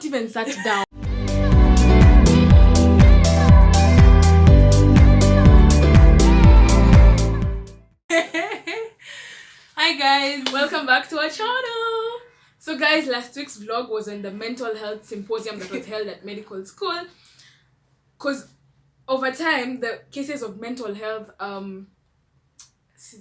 not even sat down. Hi guys, welcome back to our channel. So guys, last week's vlog was on the mental health symposium that was held at medical school. Because over time, the cases of mental health,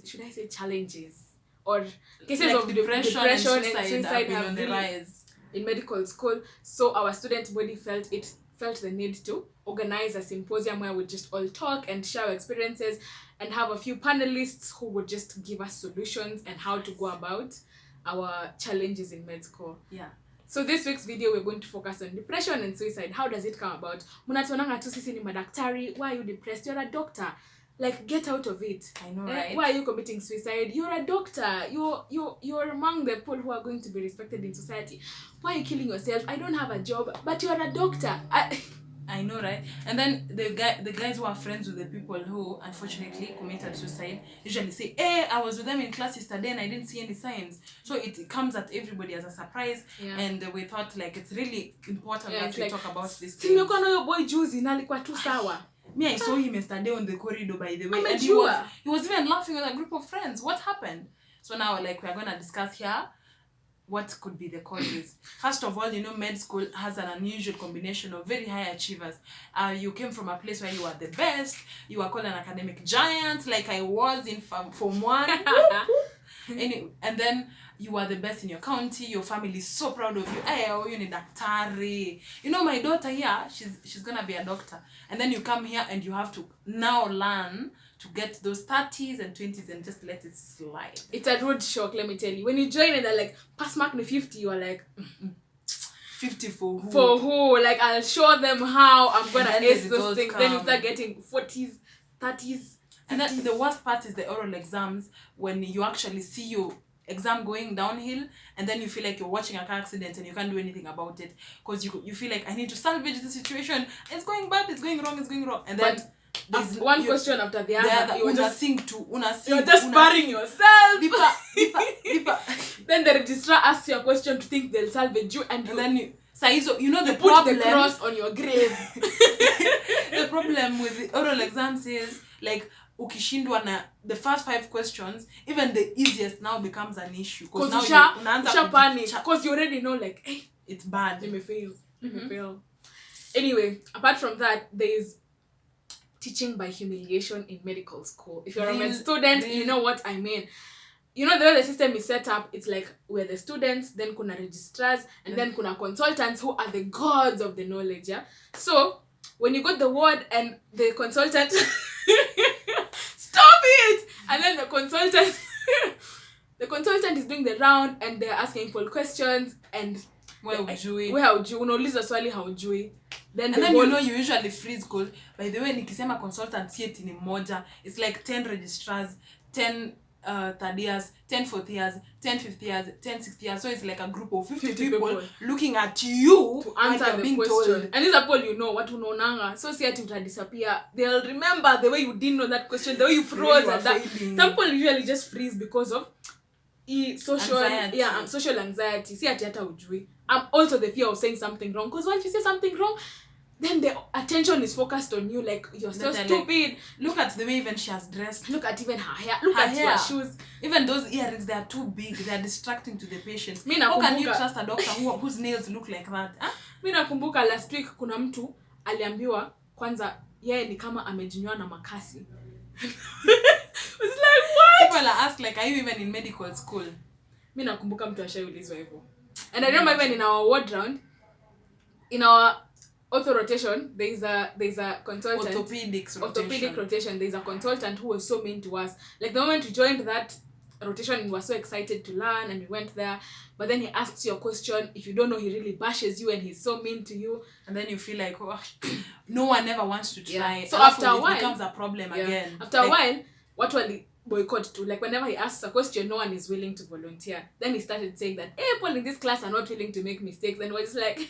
should I say challenges? Or cases like of depression and suicide have on the rise in medical school. So our student body felt the need to organize a symposium where we just all talk and share our experiences and have a few panelists who would just give us solutions and how to go about our challenges in med school. Yeah. So this week's video we're going to focus on depression and suicide. How does it come about? Munatuonanga tu sisi ni madaktari. Why are you depressed? You're a doctor. Like, get out of it. I know, right? Why are you committing suicide? You're a doctor. You're among the people who are going to be respected in society. Why are you killing yourself? I don't have a job, but you're a doctor. I know, right? And then the guys who are friends with the people who unfortunately committed suicide usually say, "Hey, I was with them in class yesterday and I didn't see any signs." So it comes at everybody as a surprise. Yeah. And we thought like it's really important that we talk about this thing. Your boy Juicy nalikuwa tu sawa. Me, I saw him yesterday on the corridor, by the way, and he was even laughing with a group of friends. What happened? So now, like, we're going to discuss here what could be the causes. First of all, you know, med school has an unusual combination of very high achievers. You came from a place where you were the best. You were called an academic giant, like I was in Form 1. And then you were the best in your county. Your family is so proud of you. Hey, oh, you need daktari. You know, my daughter here, she's gonna be a doctor. And then you come here and you have to now learn to get those 30s and 20s and just let it slide. It's a road shock, let me tell you. When you join and they're like, pass mark the 50, you are like, 50 for who? For who? Like, I'll show them how I'm gonna ace those things. Then you start getting 40s, 30s. And then the worst part is the oral exams, when you actually see your exam going downhill and then you feel like you're watching a car accident and you can't do anything about it because you feel like I need to salvage the situation. It's going bad, it's going wrong. And then there's one question after the other. You're just burying yourself. Then the registrar asks you a question to think they'll salvage you and then you know the problem, put the cross on your grave. The problem with the oral exams is like ukishindwa na the first 5 questions, even the easiest now becomes an issue because now you panic because you already know like, hey, it's bad, you may fail. Anyway, apart from that, there is teaching by humiliation in medical school. If you're a med student, you know what I mean. You know the way the system is set up, it's like we're the students, then kuna registrars, and then kuna consultants who are the gods of the knowledge. Yeah. So when you got the ward and the consultant stop it, and then the consultant is doing the round and they're asking full questions and where hujui unauliza swali haujui. Then you know you usually freeze call. By the way, nikisema consultant sieti ni moja, it's like 10 registrars, 10 third years, 10 fourth years, 10 fifth years, 10 sixth years. So it's like a group of 50 people looking at you to answer the question. And these are people you know, what unaonanga. So see ati disappear. They'll remember the way you didn't know that question, the way you froze and that. Some people usually just freeze because of social anxiety. See ati hata ujui. Also the fear of saying something wrong. Because once you say something wrong, then the attention is focused on you, like you're so stupid. Look at the way even she has dressed. Look at even her hair. Look at her shoes. Even those earrings, they are too big. They are distracting to the patients. How can you trust a doctor whose nails look like that? Mimi nakumbuka last week kuna mtu aliambiwa kwanza yeye ni kama amejinywa na makasi. It's like what? People are asked like, are you even in medical school? Mimi nakumbuka mtu ashaulizwa hivyo. And I remember even in our ward round, in our ortho rotation, there's a consultant. Orthopedic rotation. There's a consultant who was so mean to us. Like the moment we joined that rotation, we were so excited to learn and we went there. But then he asks you a question. If you don't know, he really bashes you and he's so mean to you. And then you feel like, oh, no one ever wants to try. Yeah. So after a while, it becomes a problem again. After a while, what will boycott too? Like whenever he asks a question, no one is willing to volunteer. Then he started saying that, hey, people in this class are not willing to make mistakes. And we're just like,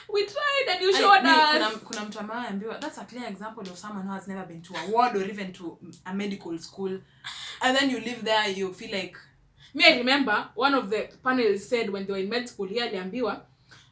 we tried and you showed us. Kuna mtu ambaye that's a clear example of someone who has never been to a ward or even to a medical school. And then you live there, you feel like... Me, I remember one of the panelists said when they were in med school, here aliambiwa,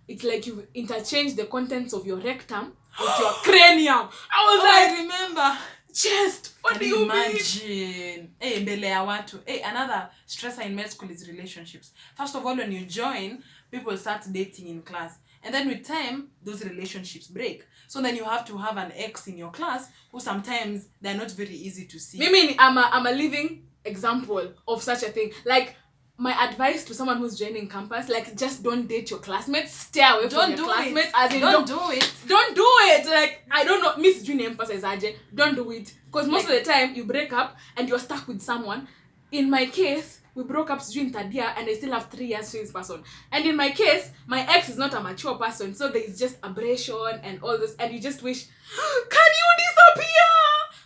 it's like you interchange the contents of your rectum with your cranium. I was I remember. Chest. What do you imagine? Hey, mbele ya watu. Hey, another stressor in med school is relationships. First of all, when you join, people start dating in class. And then with time, those relationships break. So then you have to have an ex in your class who sometimes they're not very easy to see. Maybe I'm a living example of such a thing. Like, my advice to someone who's joining campus, like, just don't date your classmates. Stay away from your classmates. As in, don't do it. Don't do it. Like, I don't know. Miss Junior emphasize Ajay. Don't do it. Because most of the time, you break up and you're stuck with someone. In my case, we broke up during third year and I still have 3 years to this person. And in my case, my ex is not a mature person. So there is just abrasion and all this. And you just wish, can you disappear?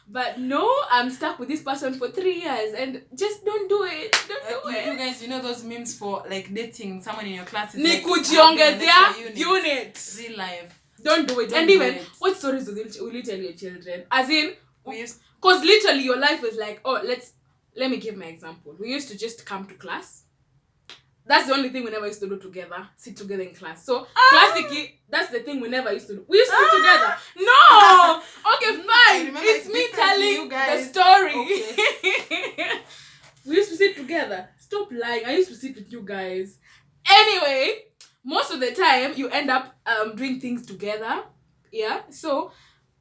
But no, I'm stuck with this person for 3 years and just don't do it. Don't do it. You guys, you know those memes for like dating someone in your class? Is Nikujiongezea unit. Real life. Don't do it. And even, what stories will you tell your children? As in, because literally your life is like, oh, let me give my example. We used to just come to class. That's the only thing we never used to do together. Sit together in class. So, classically, that's the thing we never used to do. We used to sit together. No! Okay, fine. It's me telling the story. Okay. We used to sit together. Stop lying. I used to sit with you guys. Anyway, most of the time, you end up doing things together. Yeah? So,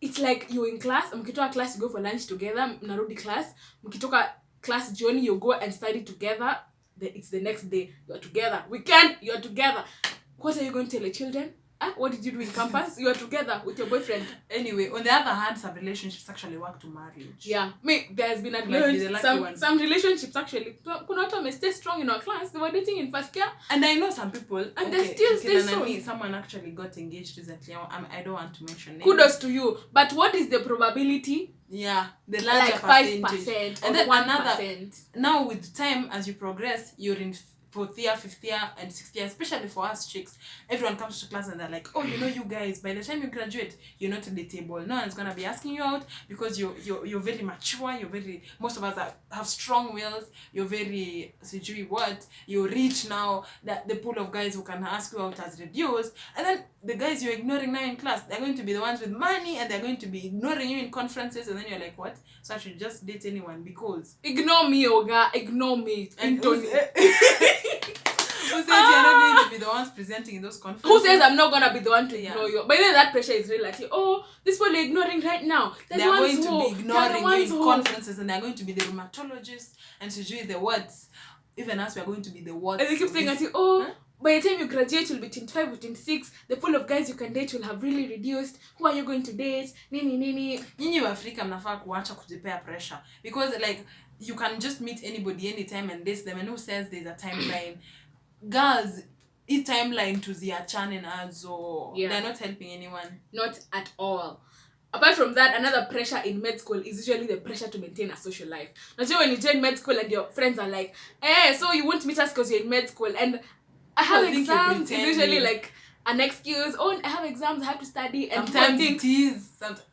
it's like you're in class. Mkitoka class, you go for lunch together. Mnarudi class. Mkitoka class journey, you go and study together. It's the next day. You're together. Weekend, you're together. What are you going to tell the children? What did you do in campus? You're together with your boyfriend. Anyway, on the other hand, some relationships actually work to marriage. Yeah. There's been some relationships actually. Kuna may stay strong in our class. They were dating in first year. And I know some people. And they still stay strong. Someone actually got engaged recently. I don't want to mention names. Kudos to you. But what is the probability? Yeah, the larger like 5%. And then 1%. Another. Now with time, as you progress, you're in 4th year, 5th year, and 6th year, especially for us chicks, everyone comes to class and they're like, oh, you know, you guys, by the time you graduate, you're not at the table. No one's gonna be asking you out because you're very mature. Most of us have strong wills. You're very, you're rich now. That the pool of guys who can ask you out has reduced. And then the guys you're ignoring now in class, they're going to be the ones with money and they're going to be ignoring you in conferences. And then you're like, what? So I should just date anyone because ignore me, Oga. Ignore me. And who says you're not going to be the ones presenting in those conferences? Who says I'm not going to be the one to ignore you? But then that pressure is real. Like, oh, this one you're ignoring right now. They're going to be ignoring you in conferences and they're going to be the rheumatologists and to do the words. Even us, we're going to be the words. And they keep saying at you, by the time you graduate, you'll be 25 or 26. The pool of guys you can date will have really reduced. Who are you going to date? Nini. Nyinyi wa Afrika mnafaa kuacha kujipea pressure. Because like, you can just meet anybody anytime and date them. And who says there's a timeline? Girls, it's timeline to ziachane nazo. Yeah. They're not helping anyone. Not at all. Apart from that, another pressure in med school is usually the pressure to maintain a social life. Now, when you join med school and your friends are like, so you won't meet us because you're in med school. And I have exams. It's usually like an excuse. Oh, I have exams. I have to study. And sometimes it is.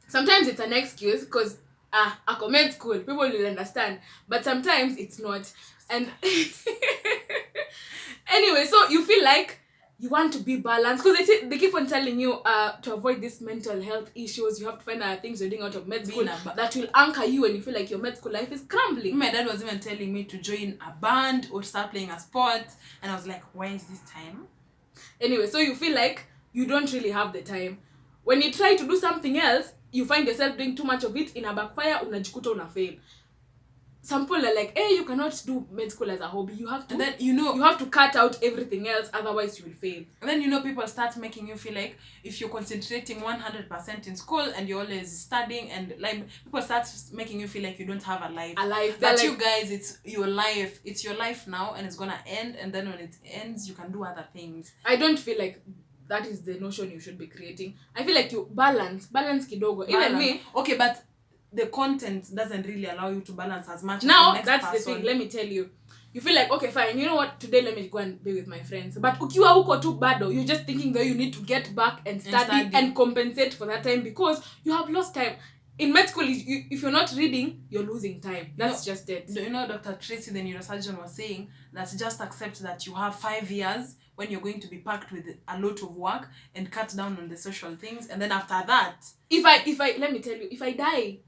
Sometimes it's an excuse because ako med school. People will understand. But sometimes it's not. And anyway, so you feel like you want to be balanced because they keep on telling you to avoid these mental health issues. You have to find other things you're doing out of med school that will anchor you when you feel like your med school life is crumbling. My dad was even telling me to join a band or start playing a sport. And I was like, why is this time? Anyway, so you feel like you don't really have the time. When you try to do something else, you find yourself doing too much of it. In a backfire, unajikuta unafail. Some people are like, you cannot do med school as a hobby. You have to, and then, you have to cut out everything else, otherwise you will fail. And then, people start making you feel like if you're concentrating 100% in school and you're always studying and like, people start making you feel like you don't have a life. But you guys, it's your life. It's your life now and it's gonna end. And then when it ends, you can do other things. I don't feel like that is the notion you should be creating. I feel like you balance kidogo. Even me. Okay, but the content doesn't really allow you to balance as much now, as the next that's person. The thing, let me tell you. You feel like, okay, fine, you know what, today let me go and be with my friends. But ukiwa huko tu bado, you're just thinking that you need to get back and study and compensate for that time because you have lost time. In med school, if you're not reading, you're losing time. That's just it. Dr. Tracy, the neurosurgeon, was saying that just accept that you have 5 years when you're going to be packed with a lot of work and cut down on the social things, and then after that, if I let me tell you, if I die,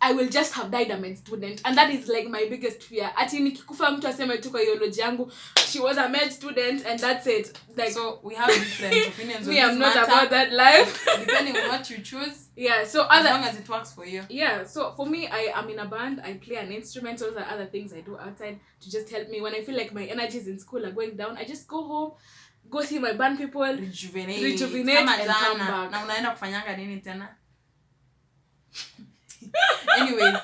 I will just have died a med student, and that is like my biggest fear. Ati nikikufa mtu aseme tu kwa biology yangu she was a med student and that's it. Like, so we have different opinions on me, this I'm not matter, about that life. depending on what you choose. Yeah, so as long as it works for you. Yeah, so for me, I am in a band, I play an instrument, those are other things I do outside to just help me. When I feel like my energies in school are going down, I just go home, go see my band people, rejuvenate and come back. Na unaenda kufanyanga nini tena? Anyways,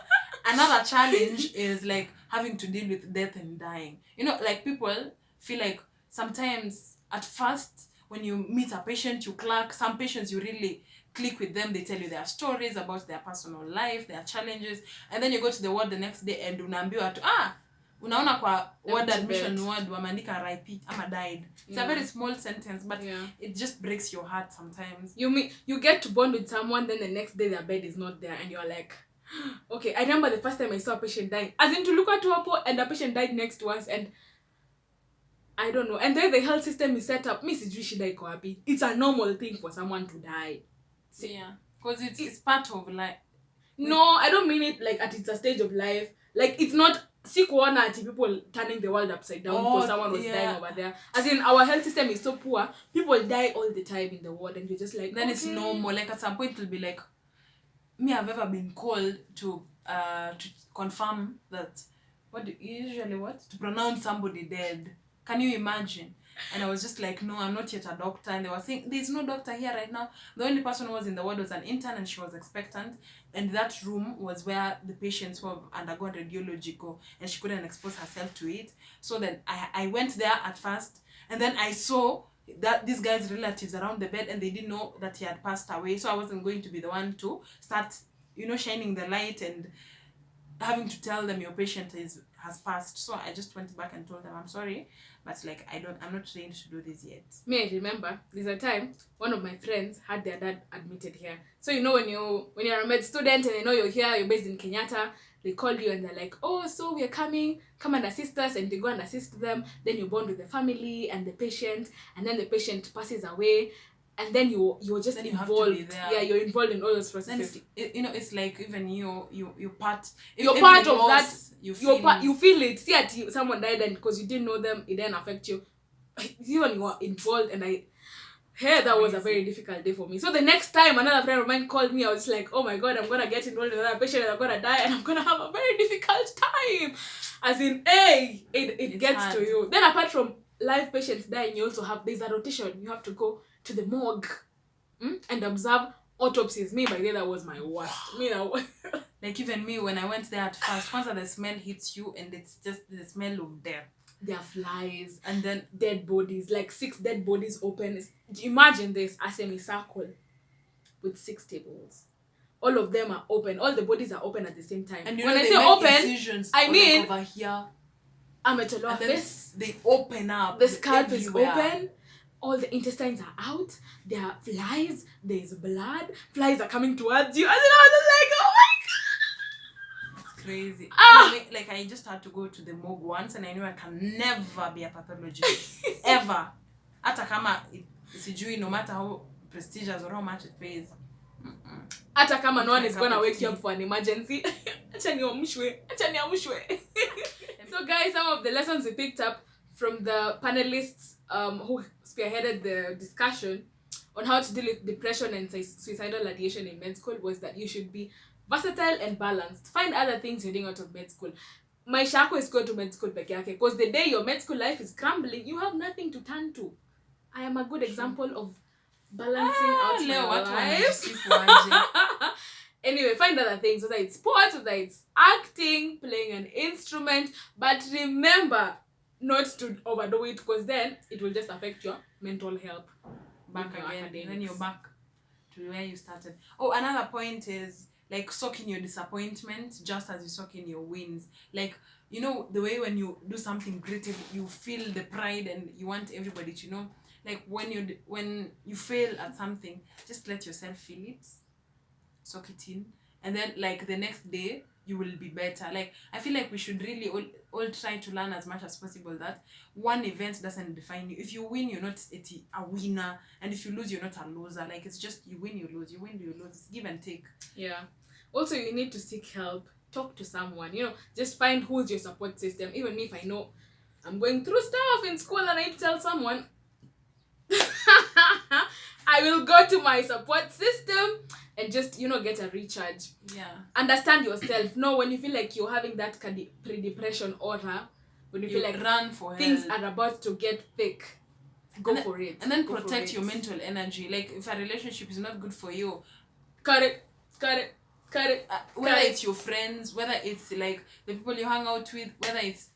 another challenge is like having to deal with death and dying. You know, like people feel like sometimes at first when you meet a patient, you clerk. Some patients you really click with them, they tell you their stories about their personal life, their challenges, and then you go to the ward the next day and unaambiwa tu unaona kwa ward admission ward wameandika RIP ama died. It's a very small sentence, but it just breaks your heart sometimes. You get to bond with someone, then the next day their bed is not there and you're like, okay. I remember the first time I saw a patient dying, as in to look at Wapo and the patient died next to us, and I don't know, and then the health system is set up. It's a normal thing for someone to die. Yeah, because it's part of life. No, I don't mean it like at it's a stage of life. Like, it's not sikuona ati people turning the world upside down because someone was dying over there. As in, our health system is so poor, people die all the time in the ward, and you're just like, then it's normal. Like at some point it'll be like, me, I've ever been called to confirm that to pronounce somebody dead. Can you imagine? And I was just like, no, I'm not yet a doctor. And they were saying, there's no doctor here right now. The only person who was in the ward was an intern, and she was expectant. And that room was where the patients who have undergone radiology go, and she couldn't expose herself to it. So then I went there at first, and then I saw that this guy's relatives around the bed, and they didn't know that he had passed away. So I wasn't going to be the one to start, shining the light and having to tell them your patient has passed. So I just went back and told them, I'm sorry, but like I'm not trained to do this yet. Me, I remember there's a time one of my friends had their dad admitted here. So when you're a med student and they know you're here, you're based in Kenyatta, they call you and they're like, oh, so we're coming, come and assist us, and they go and assist them. Then you bond with the family and the patient, and then the patient passes away. And then you're just involved. Yeah, you're involved in all those processes. Then it's like even you're part. You're part of that. You feel it. See, someone died, and because you didn't know them, it didn't affect you. Even you are involved, and that was a very difficult day for me. So the next time another friend of mine called me, I was like, oh my god, I'm gonna get involved in another patient, and I'm gonna die, and I'm gonna have a very difficult time. As in, it gets hard to you. Then apart from live patients dying, you also there's a rotation. You have to go to the morgue and observe autopsies. Me, by then, that was my worst. Like even me, when I went there at first, once the smell hits you and it's just the smell of death. There are flies and then dead bodies, like 6 dead bodies open. Imagine this, a semicircle with 6 tables. All of them are open. All the bodies are open at the same time. And when I say open, I mean like over here. I'm at a office. They open up. The scalp is open. All the intestines are out. There are flies. There's blood. Flies are coming towards you. And then I was like, oh my god! It's crazy. Like I just had to go to the morgue once, and I knew I can never be a pathologist. Ever. Ata kama sijui, no matter how prestigious or how much it pays. Ata kama no one is gonna wake you up for an emergency. Acha niamshwe. So guys, some of the lessons we picked up from the panelists who spearheaded the discussion on how to deal with depression and suicidal ideation in med school was that you should be versatile and balanced. Find other things you're doing out of med school. My shako is going to med school because the day your med school life is crumbling, you have nothing to turn to. I am a good example of balancing out my life. Anyway, find other things, whether it's sports, whether it's acting, playing an instrument, but remember not to overdo it, because then it will just affect your mental health. Back again, then you're back to where you started. Oh, another point is like soak in your disappointment just as you soak in your wins. Like, the way when you do something creative, you feel the pride and you want everybody to know. Like when you fail at something, just let yourself feel it, soak it in, and then like the next day you will be better. Like, I feel like we should really all try to learn as much as possible that one event doesn't define you. If you win, you're not a winner, and if you lose, you're not a loser. Like, it's just you win, you lose, you win, you lose. It's give and take. Yeah. Also, you need to seek help. Talk to someone. You know, just find who's your support system. Even if I know I'm going through stuff in school and I need to tell someone, I will go to my support system and just, you know, get a recharge. Yeah. Understand yourself. Know when you feel like you're having that pre-depression aura, when you feel like run for things help. are about to get thick, go for it. And then protect your mental energy. Like, if a relationship is not good for you, cut it. Whether it's your friends, whether it's like the people you hang out with, whether it's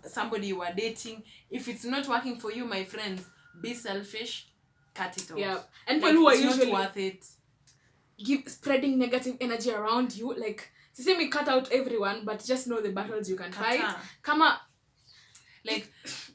somebody you are dating, if it's not working for you, my friends, be selfish, cut it off. Yeah. And people who are usually not worth it, spreading negative energy around you, like, to say me cut out everyone, but just know the battles you can fight. Come on. Like,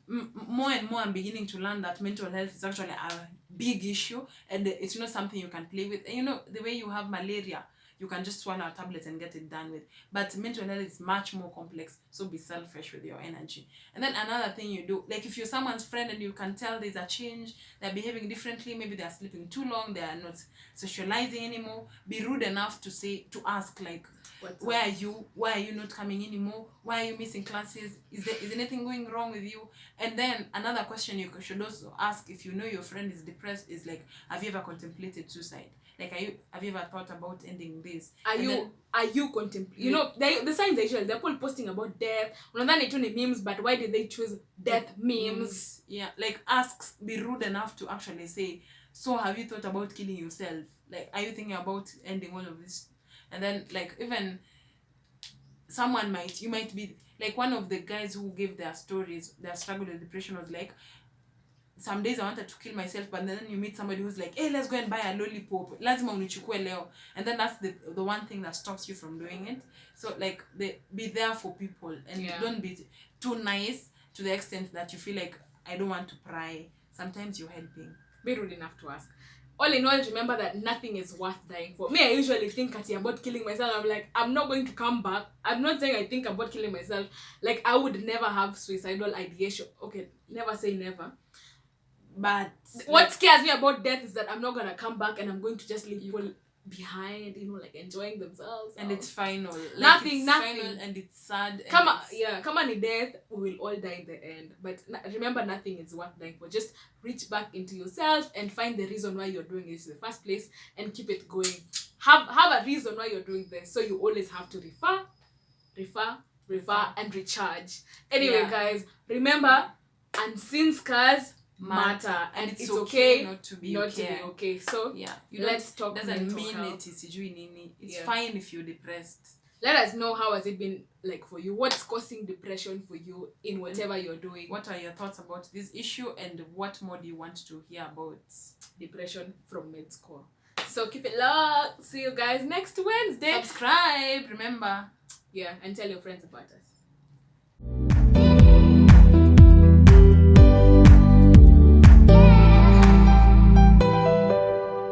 more and more I'm beginning to learn that mental health is actually a big issue, and it's not something you can play with. And you know, the way you have malaria, you can just swallow a tablet and get it done with. But mental health is much more complex, so be selfish with your energy. And then another thing you do, like, if you're someone's friend and you can tell there's a change, they're behaving differently, maybe they're sleeping too long, they are not socializing anymore, be rude enough to ask, like, where are you? Why are you not coming anymore? Why are you missing classes? Is anything going wrong with you? And then another question you should also ask, if you know your friend is depressed, is like, have you ever contemplated suicide? Like, have you ever thought about ending this? Are you contemplating? You know, the signs are usually, they're all posting about death. Unadhani tu ni memes, but why did they choose death memes? Yeah, like, be rude enough to actually say, so have you thought about killing yourself? Like, are you thinking about ending all of this? And then, like, even you might be, like, one of the guys who gave their stories, their struggle with depression was like, some days I wanted to kill myself, but then you meet somebody who's like, hey, let's go and buy a lollipop. Lazima unichukue leo. And then that's the one thing that stops you from doing it. So, like, be there for people, and don't be too nice to the extent that you feel like, I don't want to pry. Sometimes you're helping. Be rude enough to ask. All in all, remember that nothing is worth dying for. Me, I usually think about killing myself. I'm like, I'm not going to come back. I'm not saying I think about killing myself. Like, I would never have suicidal ideation. Okay, never say never. But what scares me about death is that I'm not going to come back and I'm going to just leave people behind, you know, like, enjoying themselves. And it's final. Like, nothing. Final, and it's sad. Come on, in death, we will all die in the end. But remember, nothing is worth dying for. Just reach back into yourself and find the reason why you're doing this in the first place and keep it going. Have a reason why you're doing this, so you always have to refer, and recharge. Anyway, guys, remember, unseen scars matter, and it's okay not to be okay. So let's talk. Doesn't mean health. It's fine if you're depressed. Let us know, how has it been like for you? What's causing depression for you in whatever you're doing? What are your thoughts about this issue, and what more do you want to hear about depression from med school? So keep it locked. See you guys next Wednesday. Subscribe, remember. Yeah, and tell your friends about us.